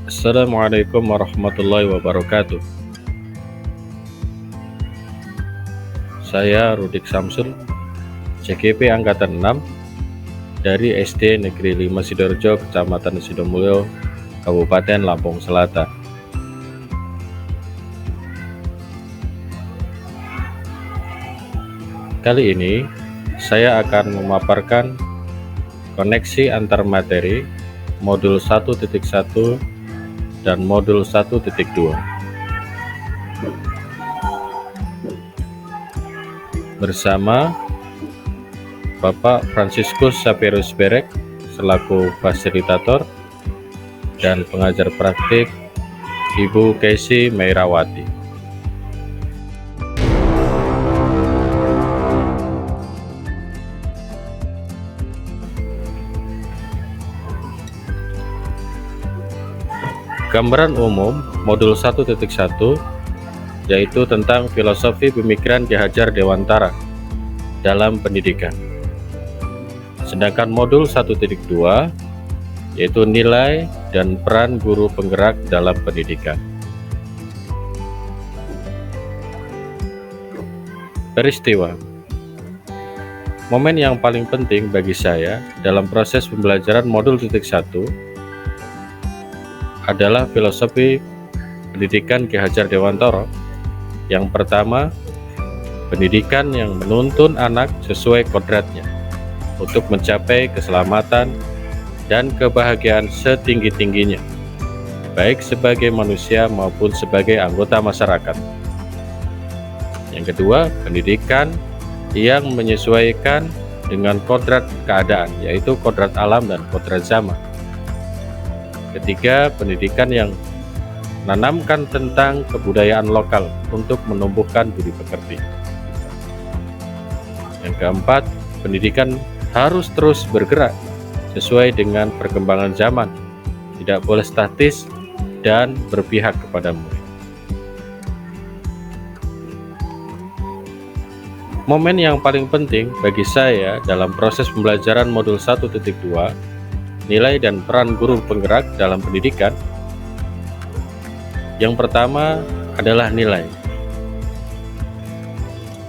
Assalamualaikum warahmatullahi wabarakatuh. Saya Rudik Samsul, CGP Angkatan 6 dari SD Negeri 5 Sidoarjo, Kecamatan Sidomulyo, Kabupaten Lampung Selatan. Kali ini saya akan memaparkan koneksi antar materi modul 1.1 dan modul 1.2 bersama Bapak Franciscus Sapirus Berek selaku fasilitator dan pengajar praktik Ibu Casey Meirawati. Gambaran umum modul 1.1 yaitu tentang filosofi pemikiran Ki Hajar Dewantara dalam pendidikan. Sedangkan modul 1.2 yaitu nilai dan peran guru penggerak dalam pendidikan. Peristiwa. Momen yang paling penting bagi saya dalam proses pembelajaran modul 1 adalah filosofi pendidikan Ki Hajar Dewantara. Yang pertama, pendidikan yang menuntun anak sesuai kodratnya untuk mencapai keselamatan dan kebahagiaan setinggi-tingginya, baik sebagai manusia maupun sebagai anggota masyarakat. Yang kedua, pendidikan yang menyesuaikan dengan kodrat keadaan, yaitu kodrat alam dan kodrat zaman. Ketiga, pendidikan yang menanamkan tentang kebudayaan lokal untuk menumbuhkan budi pekerti. Yang keempat, pendidikan harus terus bergerak sesuai dengan perkembangan zaman, tidak boleh statis dan berpihak kepada murid. Momen yang paling penting bagi saya dalam proses pembelajaran modul 1.2, nilai dan peran guru penggerak dalam pendidikan. Yang pertama adalah nilai.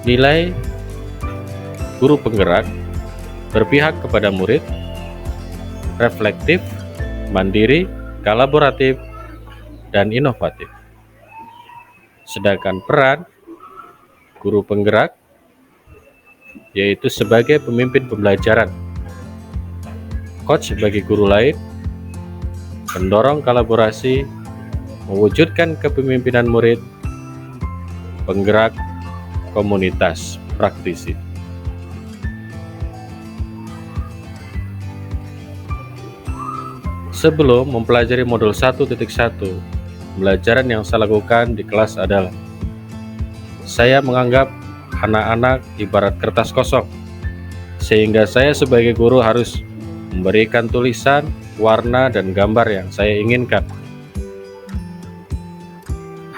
Nilai guru penggerak berpihak kepada murid, reflektif, mandiri, kolaboratif, dan inovatif. Sedangkan peran guru penggerak yaitu sebagai pemimpin pembelajaran, coach bagi guru lain, pendorong kolaborasi, mewujudkan kepemimpinan murid, penggerak komunitas praktisi. Sebelum mempelajari modul 1.1, pembelajaran yang saya lakukan di kelas adalah saya menganggap anak-anak ibarat kertas kosong, sehingga saya sebagai guru harus memberikan tulisan, warna, dan gambar yang saya inginkan.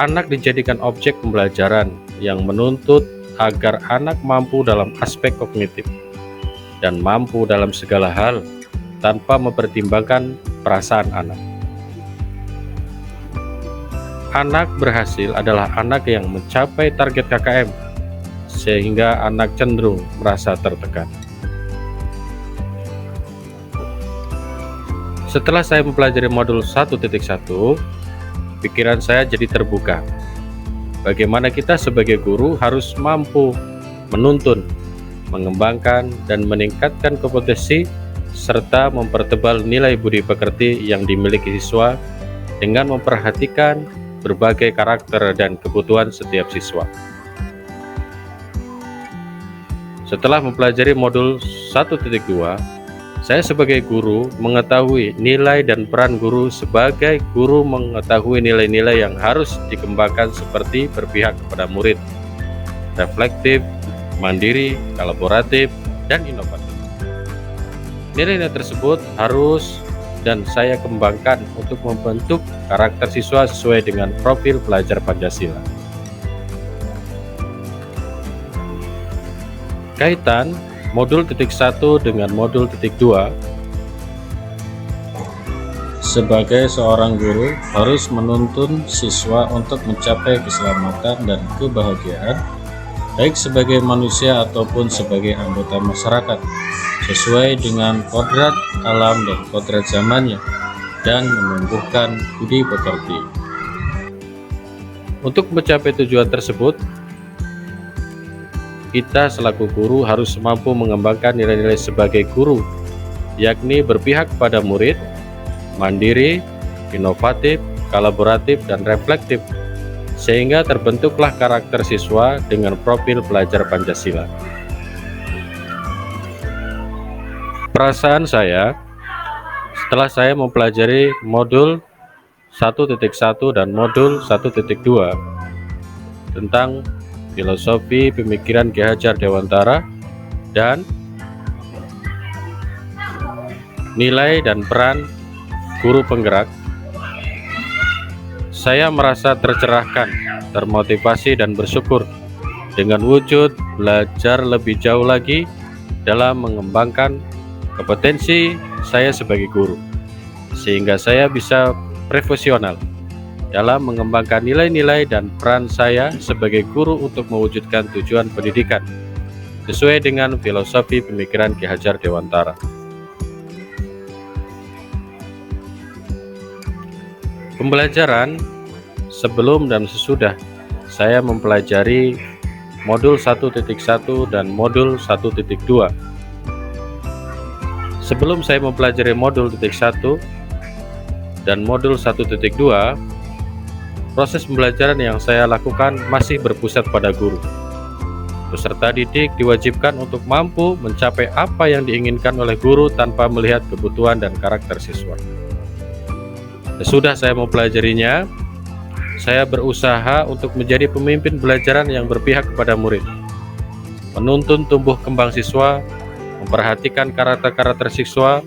Anak dijadikan objek pembelajaran yang menuntut agar anak mampu dalam aspek kognitif dan mampu dalam segala hal tanpa mempertimbangkan perasaan anak. Anak berhasil adalah anak yang mencapai target KKM, sehingga anak cenderung merasa tertekan. Setelah saya mempelajari modul 1.1, pikiran saya jadi terbuka. Bagaimana kita sebagai guru harus mampu menuntun, mengembangkan, dan meningkatkan kompetensi serta mempertebal nilai budi pekerti yang dimiliki siswa dengan memperhatikan berbagai karakter dan kebutuhan setiap siswa. Setelah mempelajari modul 1.2, saya sebagai guru mengetahui nilai dan peran guru. Sebagai guru mengetahui nilai-nilai yang harus dikembangkan seperti berpihak kepada murid, reflektif, mandiri, kolaboratif, dan inovatif. Nilai-nilai tersebut harus dan saya kembangkan untuk membentuk karakter siswa sesuai dengan profil pelajar Pancasila. Kaitan modul 1 dengan modul 2. Sebagai seorang guru harus menuntun siswa untuk mencapai keselamatan dan kebahagiaan, baik sebagai manusia ataupun sebagai anggota masyarakat, sesuai dengan kodrat alam dan kodrat zamannya, dan menumbuhkan budi pekerti. Untuk mencapai tujuan tersebut, kita selaku guru harus mampu mengembangkan nilai-nilai sebagai guru, yakni berpihak pada murid, mandiri, inovatif, kolaboratif, dan reflektif, sehingga terbentuklah karakter siswa dengan profil pelajar Pancasila. Perasaan saya, setelah saya mempelajari modul 1.1 dan modul 1.2 tentang filosofi pemikiran Ki Hajar Dewantara dan nilai dan peran guru penggerak, saya merasa tercerahkan, termotivasi, dan bersyukur dengan wujud belajar lebih jauh lagi dalam mengembangkan kompetensi saya sebagai guru, sehingga saya bisa profesional dalam mengembangkan nilai-nilai dan peran saya sebagai guru untuk mewujudkan tujuan pendidikan sesuai dengan filosofi pemikiran Ki Hajar Dewantara. Pembelajaran sebelum dan sesudah saya mempelajari modul 1.1 dan modul 1.2. Sebelum saya mempelajari modul 1 dan modul 1.2, proses pembelajaran yang saya lakukan masih berpusat pada guru. Peserta didik diwajibkan untuk mampu mencapai apa yang diinginkan oleh guru tanpa melihat kebutuhan dan karakter siswa. Sesudah saya mempelajarinya, saya berusaha untuk menjadi pemimpin pembelajaran yang berpihak kepada murid, menuntun tumbuh kembang siswa, memperhatikan karakter-karakter siswa,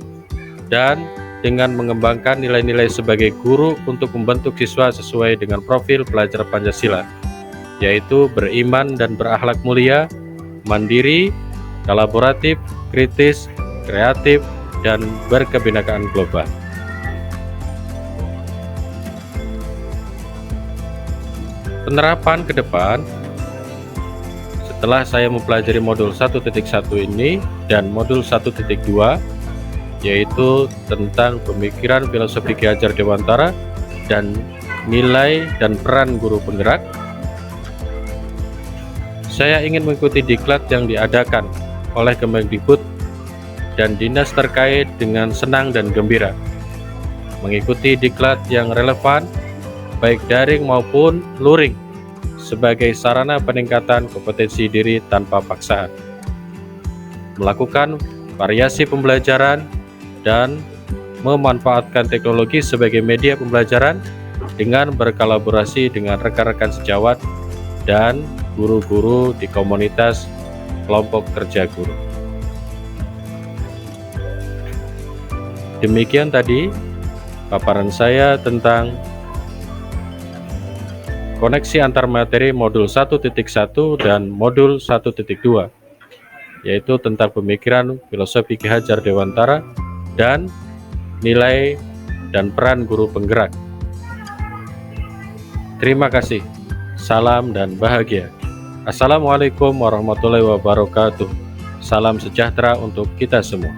dan dengan mengembangkan nilai-nilai sebagai guru untuk membentuk siswa sesuai dengan profil pelajar Pancasila, yaitu beriman dan berakhlak mulia, mandiri, kolaboratif, kritis, kreatif, dan berkebinekaan global. Penerapan ke depan, setelah saya mempelajari modul 1.1 ini dan modul 1.2, yaitu tentang pemikiran filosofi Ki Hajar Dewantara dan nilai dan peran guru penggerak, saya ingin mengikuti diklat yang diadakan oleh Kemendikbud dan dinas terkait dengan senang dan gembira, mengikuti diklat yang relevan baik daring maupun luring sebagai sarana peningkatan kompetensi diri tanpa paksaan, melakukan variasi pembelajaran dan memanfaatkan teknologi sebagai media pembelajaran dengan berkolaborasi dengan rekan-rekan sejawat dan guru-guru di komunitas kelompok kerja guru. Demikian tadi paparan saya tentang koneksi antar materi modul 1.1 dan modul 1.2, yaitu tentang pemikiran filosofi Ki Hajar Dewantara dan nilai dan peran guru penggerak. Terima kasih. Salam dan bahagia. Assalamualaikum warahmatullahi wabarakatuh. Salam sejahtera untuk kita semua.